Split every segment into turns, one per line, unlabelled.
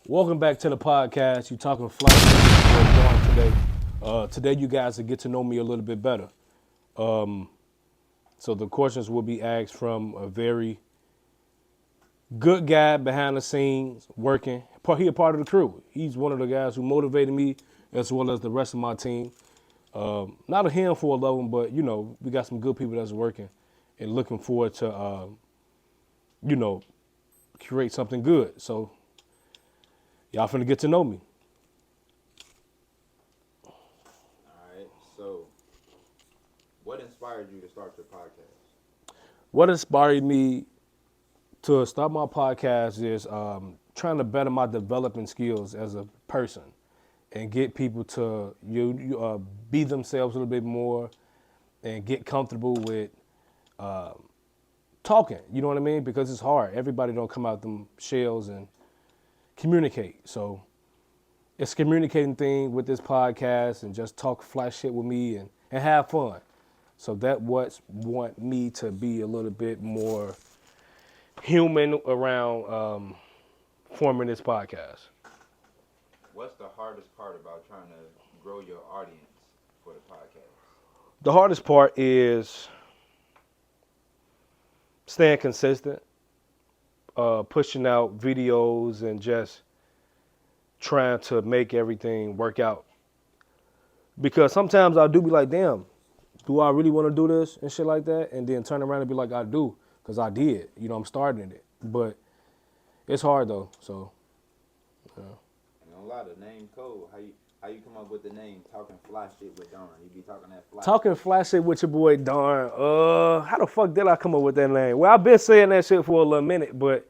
Welcome back to the podcast. You talking flight with today. Today you guys will get to know me a little bit better. So the questions will be asked from a very good guy behind the scenes working. He a part of the crew. He's one of the guys who motivated me as well as the rest of my team. Not a handful of them, but we got some good people that's working and looking forward to create something good. So y'all finna get to know me.
All right. So, what inspired you to start your podcast?
What inspired me to start my podcast is trying to better my developing skills as a person and get people to be themselves a little bit more and get comfortable with talking. You know what I mean? Because it's hard. Everybody don't come out them shells and communicate. So it's a communicating thing with this podcast and just talk fly shit with me and have fun. So that want me to be a little bit more human around forming this podcast.
What's the hardest part about trying to grow your audience for the podcast?
The hardest part is staying consistent, pushing out videos and just trying to make everything work out. Because sometimes I do be like, damn, do I really want to do this and shit like that? And then turn around and be like, I do, because I did. I'm starting it. But it's hard though, so.
And a lot of name code. How you come up with the name Talking Fly Shit with Darn? You be talking that fly.
Talking fly shit with your boy Darn. How the fuck did I come up with that name? Well, I've been saying that shit for a little minute, but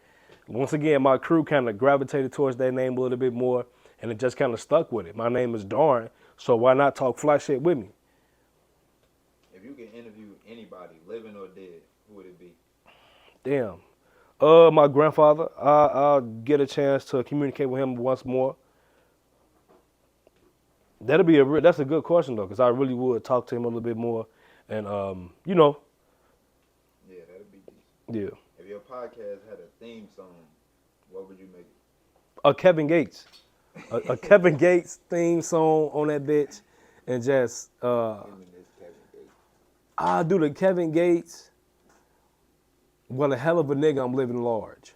once again, my crew kind of gravitated towards that name a little bit more, and it just kind of stuck with it. My name is Darn, so why not talk fly shit with me?
If you can interview anybody, living or dead, who would it be?
Damn. My grandfather. I'll get a chance to communicate with him once more. That's a good question though, because I really would talk to him a little bit more, and
Yeah, that'd be decent.
yeah.
If your podcast had a theme song, what would you make it?
A Kevin Gates, a Kevin Gates theme song on that bitch, and just
Him and this Kevin Gates.
I'll do the Kevin Gates. What a hell of a nigga, I'm living large.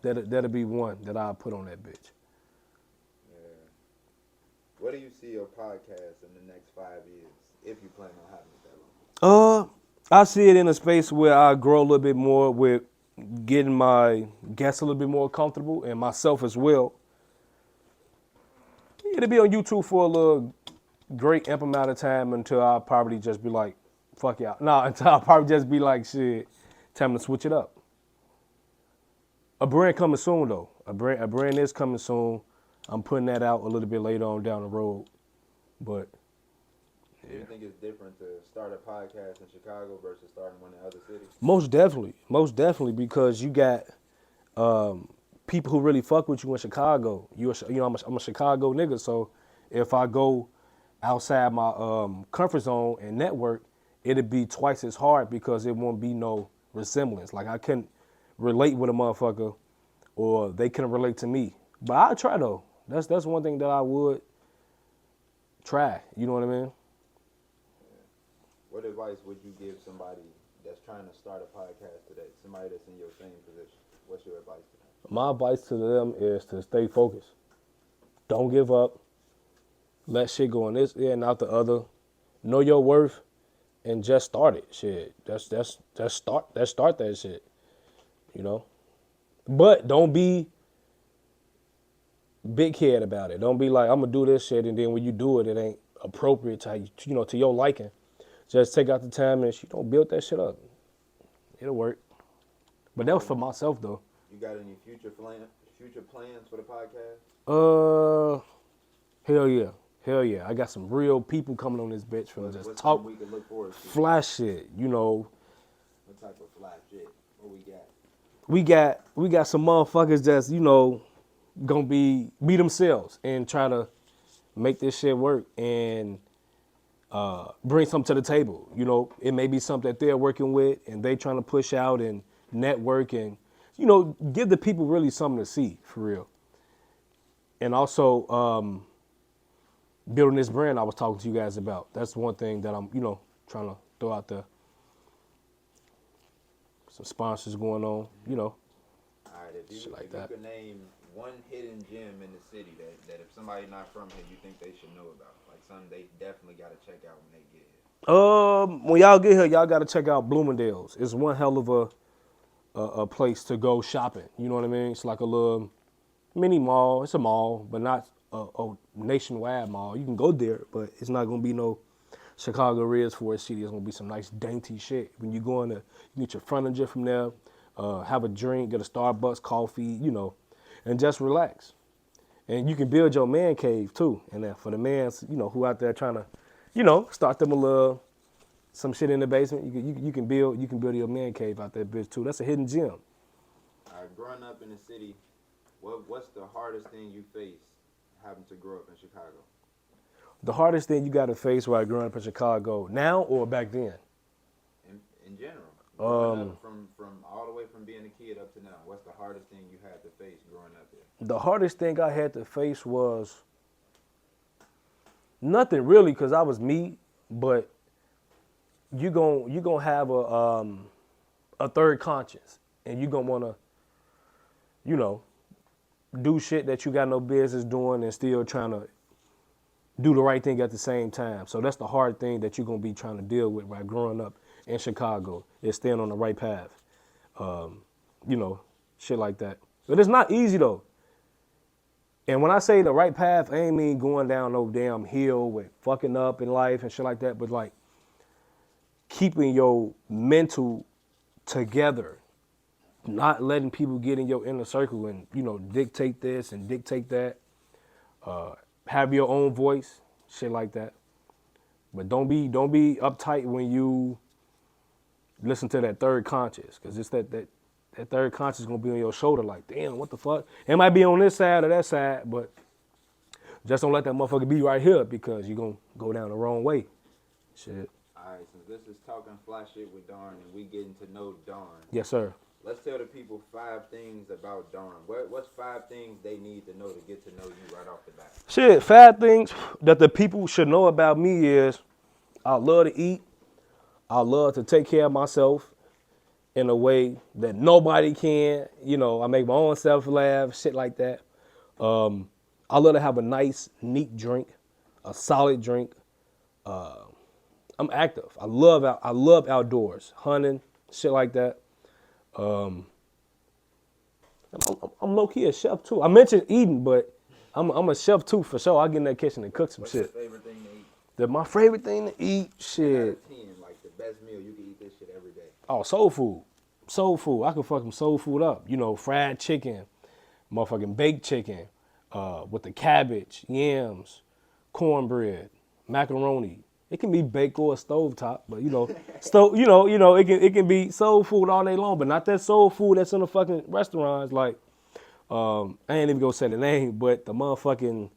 That'll be one that I'll put on that bitch.
Yeah. Where do you see your podcast in the next 5 years, if you plan on having it that long?
I see it in a space where I grow a little bit more with getting my guests a little bit more comfortable and myself as well. It'll be on YouTube for a little great amount of time until I'll probably just be like, fuck y'all. Nah, until I'll probably just be like, shit, time to switch it up. A brand coming soon though. A brand is coming soon. I'm putting that out a little bit later on down the road. But
Do you think it's different to start a podcast in Chicago versus starting one in other cities?
most definitely, because you got people who really fuck with you in Chicago. I'm a Chicago nigga, so if I go outside my comfort zone and network, it'd be twice as hard because it won't be no resemblance. Like I couldn't relate with a motherfucker, or they couldn't relate to me. But I try though. That's one thing that I would try. You know what I mean?
What advice would you give somebody that's trying to start a podcast today? Somebody that's in your same position. What's your advice to them?
My advice to them is to stay focused. Don't give up. Let shit go in this ear and out the other. Know your worth and just start it. Shit. That's start that shit. But don't be big head about it. Don't be like, I'm gonna do this shit, and then when you do it, it ain't appropriate to how to your liking. Just take out the time and build that shit up. It'll work. But that was for myself though.
You got any future plans for the podcast?
Hell yeah. I got some real people coming on this bitch for just
What's
talk
something we can look forward to?
fly shit.
What type of fly shit? What
We got some motherfuckers that's gonna be themselves and try to make this shit work and bring something to the table. It may be something that they're working with and they trying to push out and network and give the people really something to see for real. and also building this brand I was talking to you guys about. That's one thing that I'm, trying to throw out there. Some sponsors going on,
All right,
shit like
if
that.
you could name one hidden gem in the city that if somebody not from here, you think they should know about, like something they definitely got to check out when they get here.
When y'all get here, y'all got to check out Bloomingdale's. It's one hell of a place to go shopping. You know what I mean? It's like a little mini mall. It's a mall, but not a nationwide mall. You can go there, but it's not gonna be no Chicago Reds for a city. It's gonna be some nice dainty shit. When you go in there, you get your furniture from there, have a drink, get a Starbucks coffee, and just relax. And you can build your man cave too. And then for the mans, who out there trying to, start them a little some shit in the basement, you can build your man cave out there, bitch too. That's a hidden gem.
All right, growing up in the city, what's the hardest thing you faced having to grow up in Chicago?
The hardest thing you got to face while growing up in Chicago now or back then?
In general, growing up from all the way from being a kid up to now, what's the hardest thing you had to face growing up here?
The hardest thing I had to face was nothing really, because I was me, but you gonna have a third conscience, and you gonna wanna, do shit that you got no business doing and still trying to do the right thing at the same time. So that's the hard thing that you're gonna be trying to deal with by growing up in Chicago, is staying on the right path. Shit like that. But it's not easy though. And when I say the right path, I ain't mean going down no damn hill with fucking up in life and shit like that, but like keeping your mental together, not letting people get in your inner circle and, dictate this and dictate that. Have your own voice, shit like that. But don't be uptight when you listen to that third conscious, because it's that third conscious gonna be on your shoulder like, damn, what the fuck? It might be on this side or that side, but just don't let that motherfucker be right here, because you're gonna go down the wrong way. Shit.
All right, since this is Talking Fly Shit with Darn and we getting to know Darn.
Yes, sir.
Let's tell the people 5 things about Darn. What's 5 things they need to know to get to know you right off the bat?
Shit, 5 things that the people should know about me is I love to eat. I love to take care of myself in a way that nobody can. I make my own self laugh, shit like that. I love to have a nice, neat drink, a solid drink. I'm active. I love outdoors, hunting, shit like that. I'm low key a chef too. I mentioned eating, but I'm a chef too for sure. I get in that kitchen and cook some shit.
What's your favorite thing to eat?
My favorite thing to eat, shit.
Out of 10, like the best meal, you can eat this shit every day.
Oh, soul food. Soul food. I can fucking soul food up. Fried chicken, motherfucking baked chicken, with the cabbage, yams, cornbread, macaroni. It can be baked or stovetop, but it can be soul food all day long, but not that soul food that's in the fucking restaurants. Like, I ain't even gonna say the name, but the motherfucking,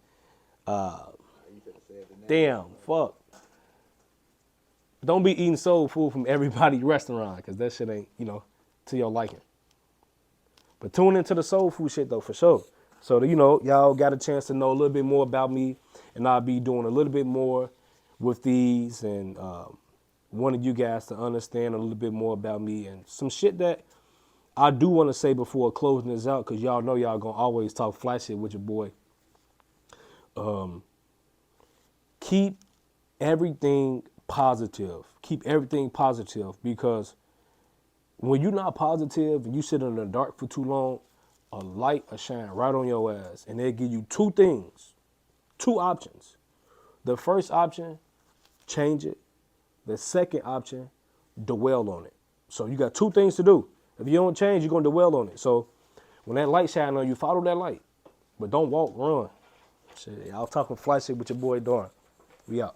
damn, fuck. Don't be eating soul food from everybody's restaurant, because that shit ain't, to your liking. But tune into the soul food shit though, for sure. So, y'all got a chance to know a little bit more about me, and I'll be doing a little bit more with these, and wanted you guys to understand a little bit more about me and some shit that I do want to say before closing this out, because y'all know y'all gonna always talk fly shit with your boy. Keep everything positive. Keep everything positive, because when you're not positive and you sit in the dark for too long, a light will shine right on your ass, and they'll give you 2 things, 2 options. The first option, change it. The second option, dwell on it. So you got 2 things to do. If you don't change, you're going to dwell on it. So when that light shine on you, follow that light. But don't walk, run. Shit, I was talking fly shit with your boy Darn. We out.